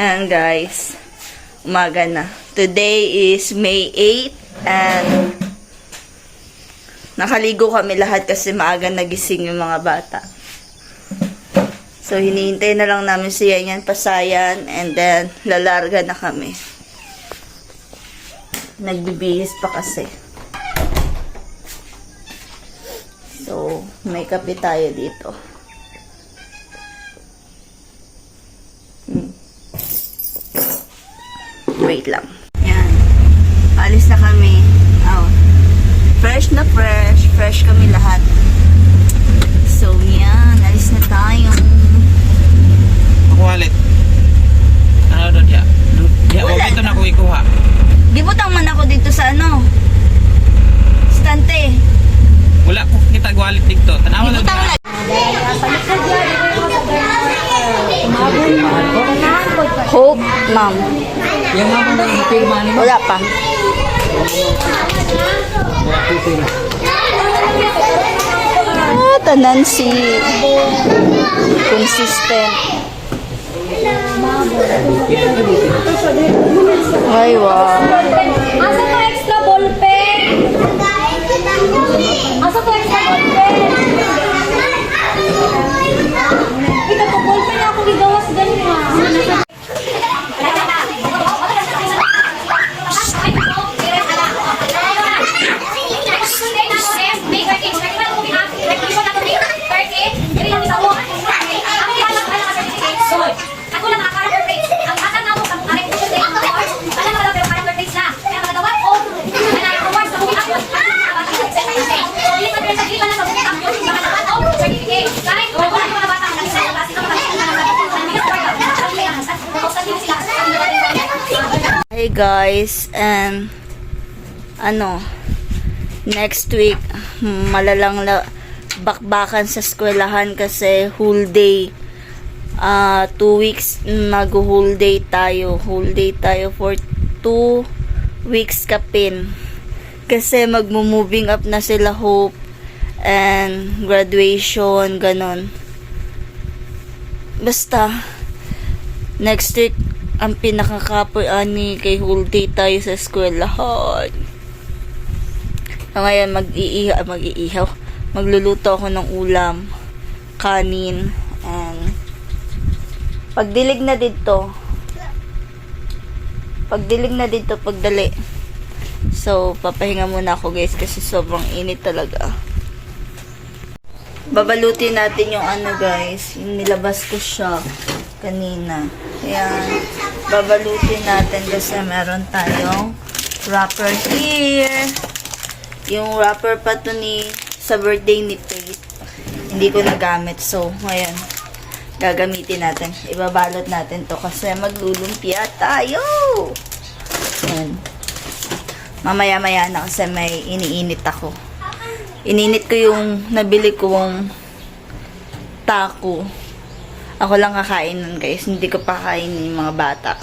Ayan guys, umaga na. Today is May 8 and nakaligo kami lahat kasi maaga nagising yung mga bata. So hinihintay na lang namin si Yan pasayan and then lalarga na kami. Nagbibihis pa kasi. So may kape tayo dito. Wait lang. Yan. Alis na kami. Oh. Fresh na fresh. Fresh kami lahat. So, yan. Alis na tayo. Ako walit. Ano doon ya? Ya, wala ito na ko ikuha. Gibutang man ako dito sa ano? Stante. Wala ko kita walit dito. Tanawa lang. Gibutang lang. Hope, ma'am. Yung mga mga pirma ni mo. Wala pa. Tanan si consistent. Ay, wow. Asa to extra ballpen? Asa to extra ballpen? Ito to ballpen ako gigawas ganun ha. Hey guys, and next week malalang bakbakan sa eskwelahan kasi whole day. 2 weeks mag-whole day tayo. Whole day tayo for 2 weeks kapin. Kasi magmo-moving up na sila Hope and graduation, ganon. Basta next week ang pinakakapoy ani kay whole day tayo sa eskwelahan. So, ngayon mag-iihaw. Magluluto ako ng ulam, kanin, and pagdilig na dito, pagdali. So, papahinga muna ako guys kasi sobrang init talaga. Babalutin natin yung guys, yung nilabas ko siya kanina. Ayan. Babalutin natin kasi meron tayong wrapper here. Yung wrapper pa to sa birthday ni Faith. Hindi ko nagamit. So, ngayon, gagamitin natin. Ibabalot natin to kasi maglulumpia tayo. Ayan. Mamaya-maya na kasi may iniinit ako. Ininit ko yung nabili kong taco. Ako lang kakain nun guys. Hindi ko pa kainin yung mga bata.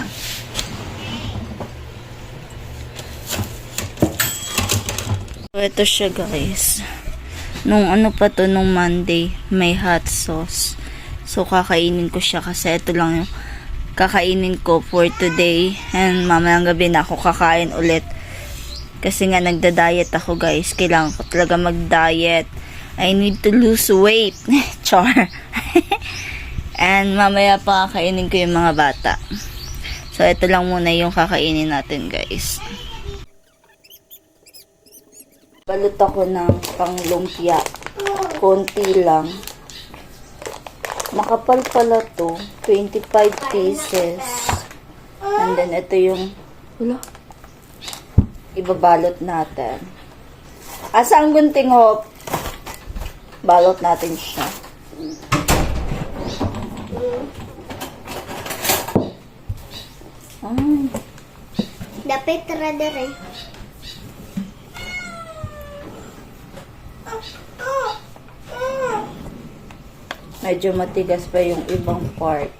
So, ito siya guys. Nung nung Monday, may hot sauce. So, kakainin ko siya kasi ito lang yung kakainin ko for today. And mamayang gabi na ako kakain ulit. Kasi nga nagda-diet ako guys. Kailangan ko talaga mag-diet. I need to lose weight. Char. And mamaya pa kakainin ko yung mga bata. So, ito lang muna yung kakainin natin guys. Balot ako ng panglumpia. Konti lang. Makapal pala to. 25 pieces. And then, ito yung ibabalot natin. Asa ang gunting Hope? Balot natin siya. Dapat radere. Medyo matigas pa yung ibang part.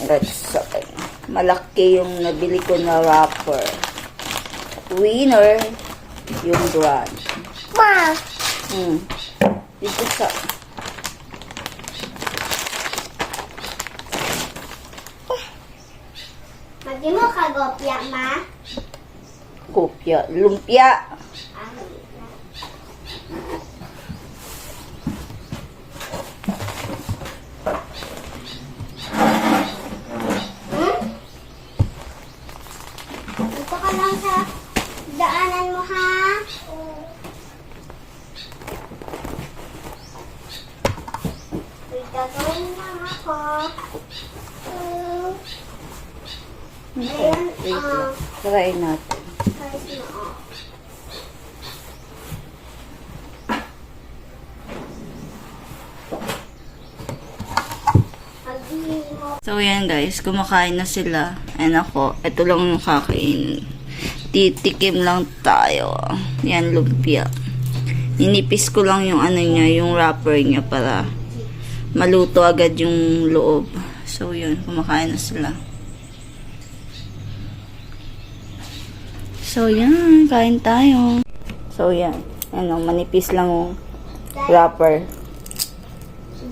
That's okay. Malaki yung nabili ko na wrapper. Winner yung brand. Ma! Dito sa... Magi mo kagopya, ma? Kopya. Lumpia. Dito ka lang sa daanan mo, ha? Wait, gagawin lang ako. Ayan, Wait lang. Try natin. kahit na, oh. Magi mo. So, yan guys. Kumakain na sila. And ako, ito lang yung kakainin. Titikim lang tayo. Yan, lumpia. Ninipis ko lang yung ano niya, yung wrapper niya para maluto agad yung loob. So, yun. Kumakain na sila. So, yan. Kain tayo. So, yan. Ano, manipis lang yung wrapper.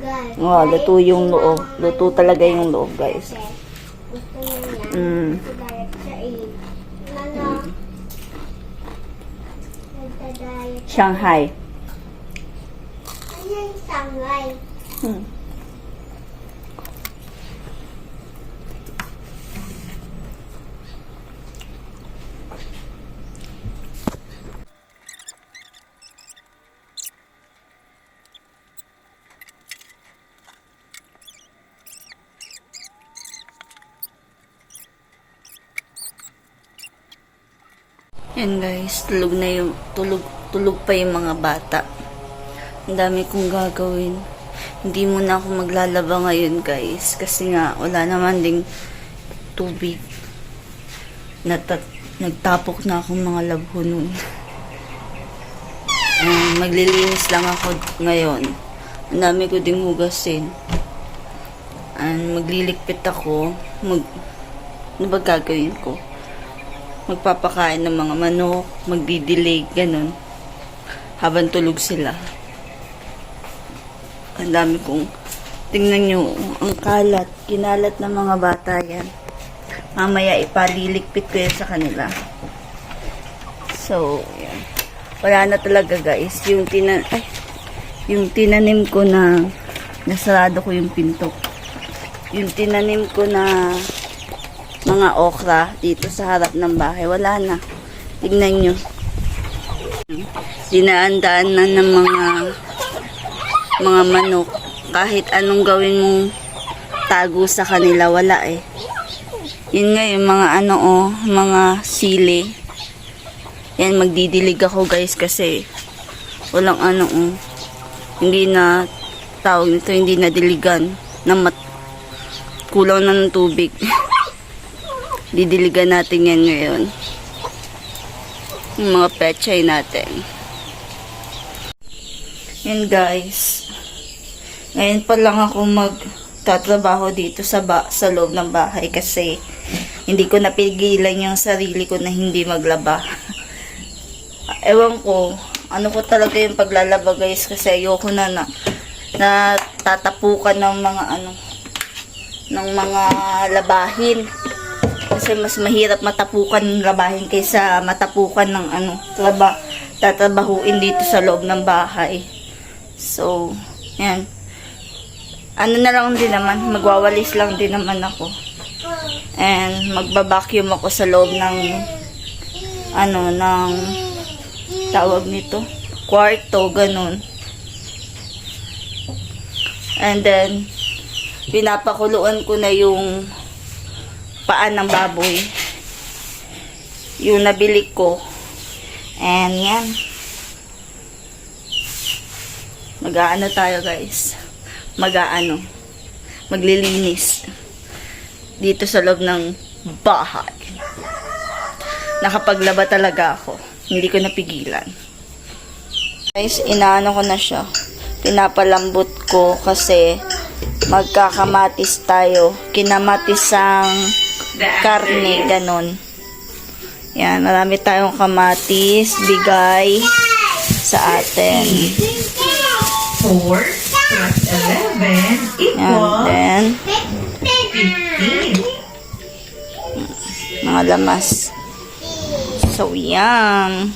Guys, Oh, luto yung loob. Luto talaga yung loob, guys. gusto niyo yan? Mm. Diet siya eh. Ano? Nagda-diet. Shanghai. Ano yung sangay? Hmm. Yan guys, tulog pa yung mga bata. Ang dami kong gagawin. Hindi muna ako maglalaba ngayon guys, kasi nga wala naman ding tubig. Nagtapok na akong mga labho nun. Maglilinis lang ako ngayon. Ang dami ko ding hugasin. Magliligpit ako. Ano ba gagawin ko? Magpapakain ng mga manok, magdidelay, ganun. Habang tulog sila. Ang dami kong, tingnan nyo, ang kalat, kinalat ng mga bata yan. Mamaya ipaliligpit ko yan sa kanila. So, yan. Wala na talaga guys. Yung tinanim ko na, nasarado ko yung pinto. Yung tinanim ko na mga okra dito sa harap ng bahay. Wala na. Tignan nyo. Dinaan-daan na ng mga manok. Kahit anong gawin mong tago sa kanila, wala eh. Yun nga yung mga mga sili. Yan, magdidilig ako guys kasi walang hindi na tawag nito, hindi na diligan. Kulang na ng tubig. Didiligan natin yan ngayon. Yung mga pechay natin. Yan guys. Ngayon pa lang ako magtatrabaho dito sa loob ng bahay kasi hindi ko napigilan yung sarili ko na hindi maglaba. Ewan ko, ano ko talaga yung paglalaba guys kasi ayoko na tatapukan ng mga labahin. Kasi mas mahirap matapukan ng labahin kaysa matapukan ng tatabahuin dito sa loob ng bahay. So, yan. Ano na lang din naman, magwawalis lang din naman ako. And magbabacuum ako sa loob ng tawag nito, kwarto, ganun. And then pinapakuluan ko na yung paan ng baboy, yung nabili ko. And yan, mag-aano tayo guys, maglilinis dito sa loob ng bahay. Nakapaglaba talaga ako, hindi ko napigilan guys. Inaano ko na siya, pinapalambot ko kasi magkakamatis tayo, kinamatisang karne, ganon. Yan, marami tayong kamatis, bigay, sa atin. 4 plus 11 And equals then, 15. mga lamas. So, yan.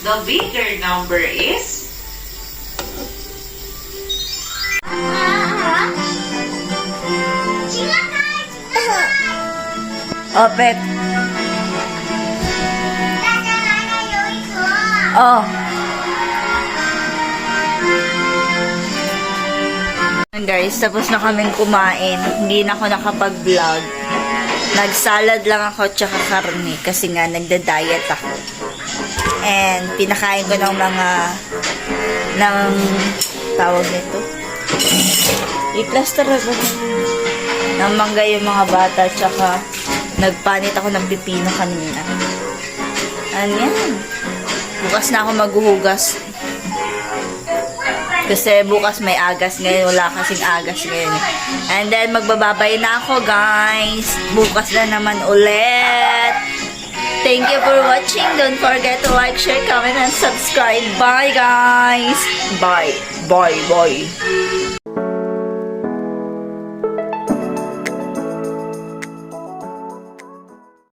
The bigger number is Opet. Oh. Guys, tapos na kaming kumain. Hindi na ako nakapag-vlog. Nagsalad lang ako tsaka karne kasi nga nagda-diet ako. And pinakain ko ng tawag nito. I-plaster ba? Ng mangga yung mga bata tsaka nagpanit ako ng pipino kanina. Ano yan? Bukas na ako maghuhugas. Kasi bukas may agas ngayon. Wala kasing agas ngayon. And then magbababay na ako guys. Bukas na naman ulit. Thank you for watching. Don't forget to like, share, comment, and subscribe. Bye guys. Bye. Bye. Bye.